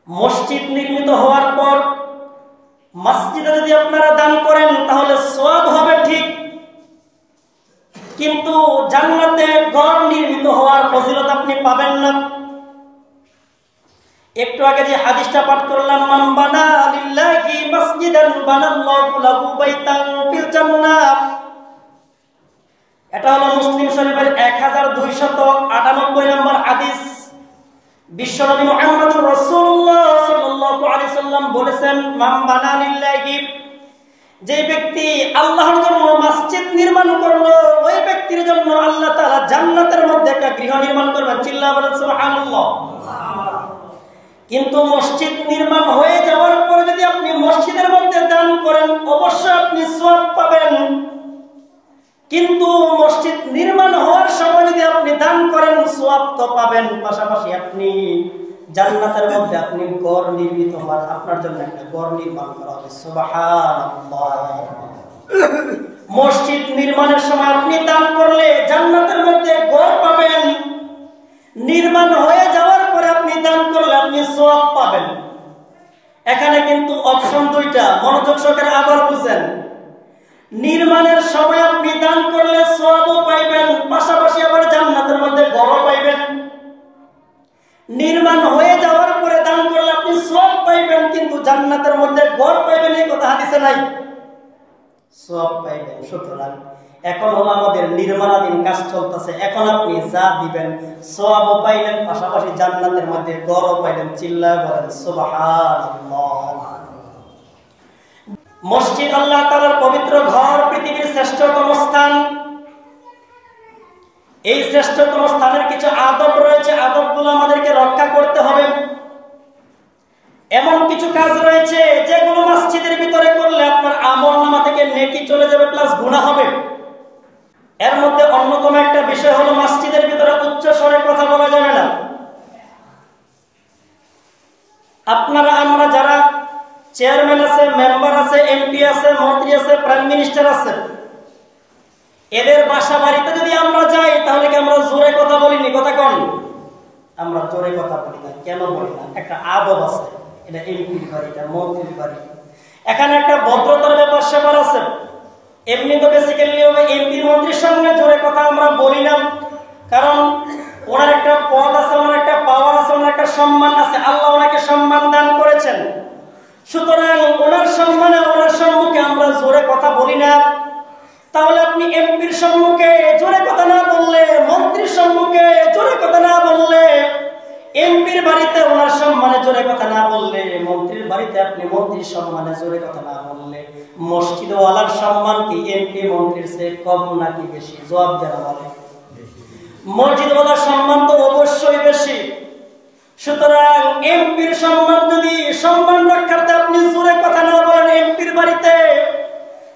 মসজিদ নির্মিত হওয়ার পর মসজিদে যদি আপনারা দান করেন তাহলে সওয়াব হবে ঠিক, কিন্তু জান্নাতে ঘর নির্মিত হওয়ার ফজিলত আপনি পাবেন না। একটু আগে যে হাদিসটা পাঠ করলাম, মান বানা লিল্লাহি মাসজিদান বানাল্লাহু লাহু বাইতান ফিল জান্নাহ, এটা হলো মুসলিম শরীফের 1298 নম্বর হাদিস। বিশ্বনবী মুহাম্মদুর রাসূলুল্লাহ সাল্লাল্লাহু আলাইহি সাল্লাম বলেছেন, মান বানা লিল্লাহি, যে ব্যক্তি আল্লাহর জন্য মসজিদ নির্মাণ করলো ওই ব্যক্তির জন্য আল্লাহ তাআলা জান্নাতের মধ্যে একটা গৃহ নির্মাণ করবেন। চিল্লায়া বলেন সুবহানাল্লাহ। কিন্তু মসজিদ নির্মাণ হয়ে যাওয়ার পরে যদি আপনি মসজিদের মধ্যে দান করেন অবশ্যই আপনি সওয়াব পাবেন, কিন্তু মসজিদ নির্মাণ হওয়ার সময় যদি আপনি দান করেন সওয়াব তো পাবেন, পাশাপাশি আপনি জান্নাতের মধ্যে আপনি ঘর নির্মিত হওয়ার আপনার জন্য একটা ঘর নির্মাণ করা হবে। সুবহানাল্লাহ। মসজিদ নির্মাণের সময় আপনি দান করলে জান্নাতের মধ্যে ঘর পাবেন, নির্মাণ হয়ে যাওয়ার পরে আপনি দান করলে আপনি সওয়াব পাবেন। এখানে কিন্তু অপশন দুইটা, মনোযোগ সহকারে আবার বুঝেন। নির্মাণের সময় আপনি দান করলে সওয়াবও পাইবেন, পাশাপাশি আবার জান্নাতের মধ্যে ঘরও পাইবেন। নির্মাণ হয়ে যাওয়ার পরে দান করলে আপনি সওয়াব পাইবেন, কিন্তু জান্নাতের মধ্যে ঘর পাইবেন, এই কথা হাদিসে নাই। সওয়াব পাইবেন। সুতরাং এখন হলো আমাদের নির্মাণাধীন কাজ চলতেছে, এখন আপনি যা দিবেন সওয়াবও পাইলেন, পাশাপাশি জান্নাতের মধ্যে ঘরও পাইলেন। চিল্লায়া বলেন সুবহানাল্লাহ। মসজিদ আল্লাহ তাআলার পবিত্র ঘর, পৃথিবীর শ্রেষ্ঠতম স্থান। এই শ্রেষ্ঠতম স্থানের কিছু আদব রয়েছে, আদবগুলো আমাদেরকে রক্ষা করতে হবে। এমন কিছু কাজ রয়েছে যেগুলো মসজিদের ভিতরে করলে আপনার আমলনামা থেকে নেকি চলে যাবে প্লাস গুনাহ হবে। এর মধ্যে অন্যতম একটা বিষয় হলো মসজিদের ভিতরে উচ্চ স্বরে কথা বলা যাবে না। আপনারা আমরা যারা চেয়ারম্যান আছে, মেম্বার আছে, এমপি আছে, মন্ত্রী আছে, প্রাইম মিনিস্টার আছে, এদের বাসা বাড়িতে যদি আমরা যাই তাহলে কি আমরা জোরে কথা বলিনি? কথা কোন? আমরা জোরে কথা বলি না। কেন বলি না? একটা আদব আছে। এটা এমপির বাড়ি, এটা মন্ত্রীর বাড়ি, এখানে একটা ভদ্রতার ব্যাপার স্যাপার আছে। এমনি তো বেসিক্যালি এমপি মন্ত্রীর সঙ্গে জোরে কথা আমরা বলি না, কারণ ওনার একটা পদ আছে, ওনার একটা পাওয়ার আছে, ওনার একটা সম্মান আছে, আল্লাহ ওনাকে সম্মান দান করেছেন। সুতরাং ওনার সম্মানে ওনার সম্মুখে আমরা জোরে কথা বলি না। তাহলে আপনি এমপির সম্মুখে জোরে কথা না বললে, মন্ত্রীর সম্মুখে জোরে কথা না বললে, এমপির বাড়িতে ওনার সম্মানে জোরে কথা না বললে, মন্ত্রীর বাড়িতে আপনি মন্ত্রীর সম্মানে জোরে কথা না বললে, মসজিদওয়ালার সম্মান কি এমপি মন্ত্রীর চেয়ে কম নাকি বেশি? জবাব দেন আমাকে। মসজিদওয়ালার সম্মান তো অবশ্যই বেশি। সুতরাং এমপির সম্মান যদি সম্মান রক্ষার্থে আপনি জোরে কথা না বলেন এমপির বাড়িতে,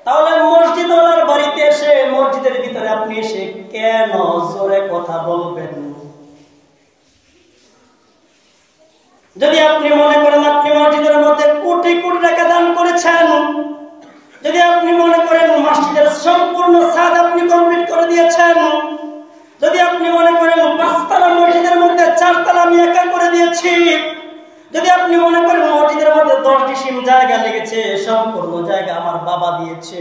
তাহলে মসজিদওয়ালার বাড়িতে এসে মসজিদের ভিতরে আপনি এসে কেন জোরে কথা বলবেন? যদি আপনি মনে করেন আপনি মসজিদের মধ্যে কোটি কোটি টাকা দান করেছেন, যদি আপনি মনে করেন মসজিদের সম্পূর্ণ ছাদ আপনি কমপ্লিট করে দিয়েছেন, যদি আপনি মনে করেন 5 তলা মসজিদের মধ্যে 4 তলা আমি একা করে দিয়েছি, যদি আপনি মনে করেন মসজিদের মধ্যে 10 ডিসিম জায়গা লেগেছে, সম্পূর্ণ জায়গা আমার বাবা দিয়েছে,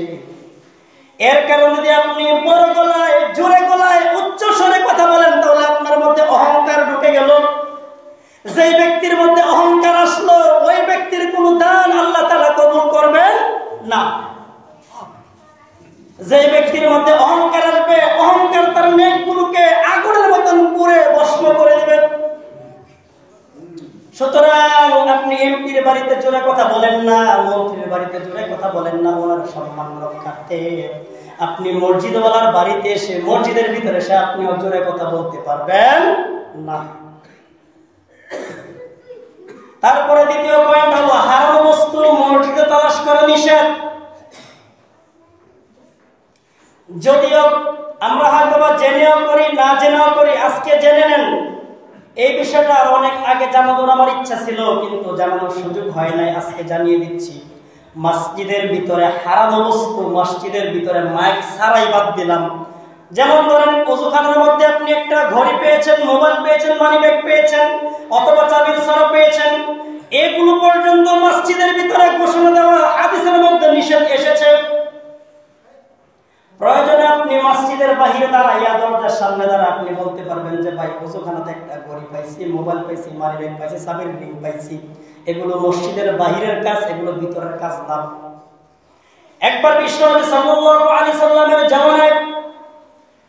এর কারণে যদি আপনি বড় গলায়, জোরে গলায়, উচ্চ স্বরে কথা বলেন, তাহলে আপনার মধ্যে অহংকার ঢুকে গেল। যে ব্যক্তির মধ্যে অহংকার আসলো ওই ব্যক্তির কোনো দান আল্লাহ তাআলা কবুল করবেন না। যে ব্যক্তির মধ্যে অহংকার আসবে, অহংকার তার নেকগুলোকে আগুনের মতন পুড়ে ভস্ম করে দেবে। সুতরাং আপনি এমপির বাড়িতে জোরে কথা বলেন না, মন্ত্রীর বাড়িতে জোরে কথা বলেন না, ওনার সম্মান রক্ষার্থে আপনি মসজিদওয়ালার বাড়িতে এসে, মসজিদের ভিতরে এসে আপনি জোরে কথা বলতে পারবেন না। তারপরে দ্বিতীয় পয়েন্ট হলো হারাম বস্তু মসজিদে তালাশ করা নিষেধ। যদিও আমরা হয়তো বা জেনেও করি, না জেনেও করি, আজকে জেনে নেন। এই বিষয়টা আর অনেক আগে জানানোর আমার ইচ্ছা ছিল, কিন্তু জানানোর সুযোগ হয় নাই, আজকে জানিয়ে দিচ্ছি। মসজিদের ভিতরে হারাম বস্তু, মসজিদের ভিতরে মাইক ছাড়াই বাদ দিলাম। যেমন ধরেন ওযুখানার মধ্যে আপনি একটা ঘড়ি পেয়েছেন, মোবাইল পেয়েছেন, মানি ব্যাগ পেয়েছেন, অথবা চাবির সরা পেয়েছেন, এই মোবাইল পাইছি, মানি ব্যাগ পাইছি, চাবির রিং পাইছি, এগুলো মসজিদের বাহিরের কাজ, এগুলো ভিতরের কাজ না। একবার বিশ্বনবী সাল্লাল্লাহু আলাইহি সাল্লামের জামানায়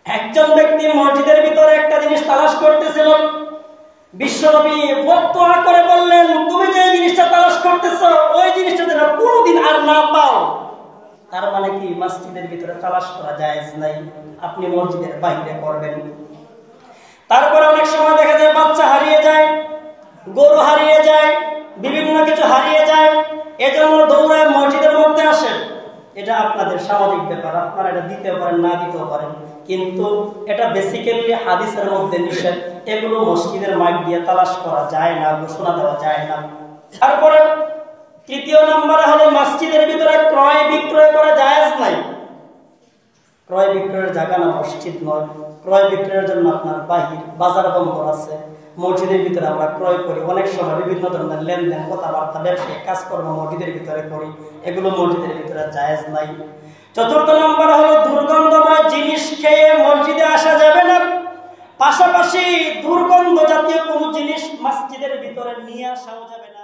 একজন ব্যক্তি মসজিদের ভিতরে একটা জিনিস তালাশ করতেছিল। বিশ্বনবী বদদুয়া করে বললেন, তুমি যে জিনিসটা তালাশ করতেছো ওই জিনিসটা যেন কোনোদিন আর না পাও। তার মানে কি মসজিদের ভিতরে তালাশ করা জায়েজ নাই, আপনি মসজিদের বাইরে করবেন। তারপরে অনেক সময় দেখা যায় বাচ্চা হারিয়ে যায়, গরু হারিয়ে যায়, বিভিন্ন কিছু হারিয়ে যায়, এজন্য দৌড়ায় মসজিদের মধ্যে আসেন। এটা আপনাদের স্বাভাবিক ব্যাপার, আপনারা এটা দিতেও পারেন, না দিতেও পারেন, কিন্তু এটা বেসিক্যালি হাদিসের মধ্যে নিষেধ। এগুলো মসজিদের মাইক দিয়ে তালাশ করা যায় না, ঘোষণা দেওয়া যায় না। তারপরে তৃতীয় নম্বরে হলো মসজিদের ভিতরে ক্রয় বিক্রয় করা জায়েজ নাই। ক্রয় বিক্রয়ের জায়গা না মসজিদ নয়, ক্রয় বিক্রয়ের জন্য আপনার বাহির বাজার বন্দর আছে। মসজিদের ভিতরে আমরা ক্রয় করি, অনেক সময় বিভিন্ন ধরনের লেনদেন, কথাবার্তা, ব্যবসায়িক কাজকর্ম মসজিদের ভিতরে করি, এগুলো মসজিদের ভিতরে জায়েজ নাই। চতুর্থ নম্বর হলো দুর্গন্ধময় জিনিস খেয়ে মসজিদে আসা যাবে না, পাশাপাশি দুর্গন্ধ জাতীয় কোনো জিনিস মসজিদের ভিতরে নিয়ে আসাও যাবে না।